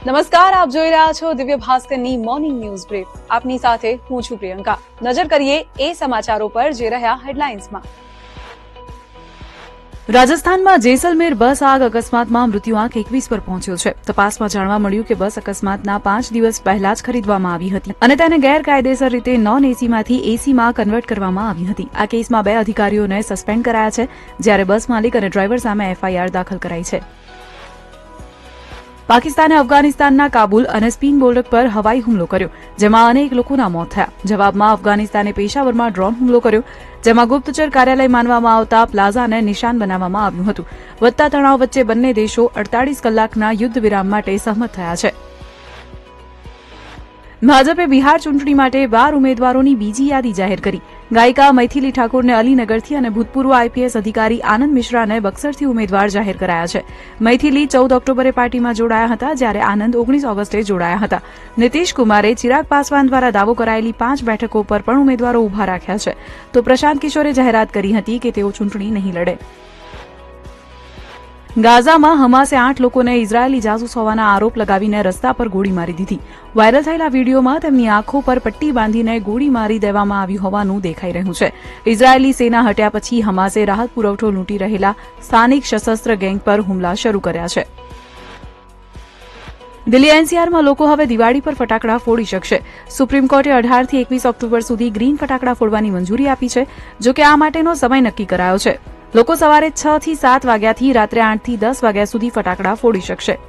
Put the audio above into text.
નમસ્કાર, આપ જોઈ રહ્યા છો દિવ્ય ભાસ્કરની મોર્નિંગ ન્યૂઝ બ્રીફ. આપની સાથે હું છું પ્રિયંકા. નજર કરીએ એ સમાચારો પર જે રહ્યા હેડલાઇન્સમાં. રાજસ્થાનમાં જેસલમેર બસ આગ અકસ્માતમાં મૃત્યુઆંક 21 પર પહોંચ્યો છે. તપાસમાં જાણવા મળ્યું કે બસ અકસ્માતના 5 દિવસ પહેલા જ ખરીદવામાં આવી હતી અને તેને ગેરકાયદેસર રીતે નોન એસીમાંથી એસીમાં કન્વર્ટ કરવામાં આવી હતી. આ કેસમાં 2 અધિકારીઓને સસ્પેન્ડ કરાયા છે, જ્યારે બસ માલિક અને ડ્રાઈવર સામે એફઆઈઆર દાખલ કરાઈ છે. પાકિસ્તાને અફઘાનિસ્તાનના કાબુલ અને સ્પિન બોર્ડર પર હવાઈ હુમલો કર્યો, જેમાં અનેક લોકોના મોત થયા. જવાબમાં અફઘાનિસ્તાને પેશાવરમાં ડ્રોન હુમલો કર્યો, જેમાં ગુપ્તચર કાર્યાલય માનવામાં આવતા પ્લાઝાને નિશાન બનાવવામાં આવ્યું હતું. વધતા તણાવ વચ્ચે બંને દેશો 48 કલાકના યુદ્ધ વિરામ માટે સહમત થયા છે. ભાજપે બિહાર ચૂંટણી માટે 12 ઉમેદવારોની બીજી યાદી જાહેર કરી. ગાયિકા મૈથિલી ઠાકોરને અલીનગરથી અને ભૂતપૂર્વ આઈપીએસ અધિકારી આનંદ મિશ્રાને બક્સરથી ઉમેદવાર જાહેર કરાયા છે. મૈથિલી 14 ઓક્ટોબરે પાર્ટીમાં જોડાયા હતા, જ્યારે આનંદ 19 ઓગસ્ટે જોડાયા હતા. નીતિશ કુમારે ચિરાગ પાસવાન દ્વારા દાવો કરાયેલી 5 બેઠકો પર પણ ઉમેદવારો ઉભા રાખ્યા છે, તો પ્રશાંત કિશોરે જાહેરાત કરી હતી કે તેઓ ચૂંટણી નહીં લડે. ગાઝામાં હમાસે 8 લોકોને ઇઝરાયેલી જાસૂસ હોવાના આરોપ લગાવીને રસ્તા પર ગોળી મારી દીધી. વાયરલ થયેલા વીડિયોમાં તેમની આંખો પર પટ્ટી બાંધીને ગોળી મારી દેવામાં આવી હોવાનું દેખાઈ રહ્યું છે. ઇઝરાયેલી સેના હટ્યા પછી હમાસે રાહત પુરવઠો લૂંટી રહેલા સ્થાનિક સશસ્ત્ર ગેંગ પર હુમલા શરૂ કર્યા છે. દિલ્હી એનસીઆરમાં લોકો હવે દિવાળી પર ફટાકડા ફોડી શકશે. સુપ્રીમ કોર્ટે 18 થી 21 ઓક્ટોબર સુધી ગ્રીન ફટાકડા ફોડવાની મંજૂરી આપી છે, જો કે આ માટેનો સમય નક્કી કરાયો છે. લોકો સવારે 6 થી 7 વાગ્યાથી રાત્રે 8 થી 10 વાગ્યા સુધી ફટાકડા ફોડી શકશે.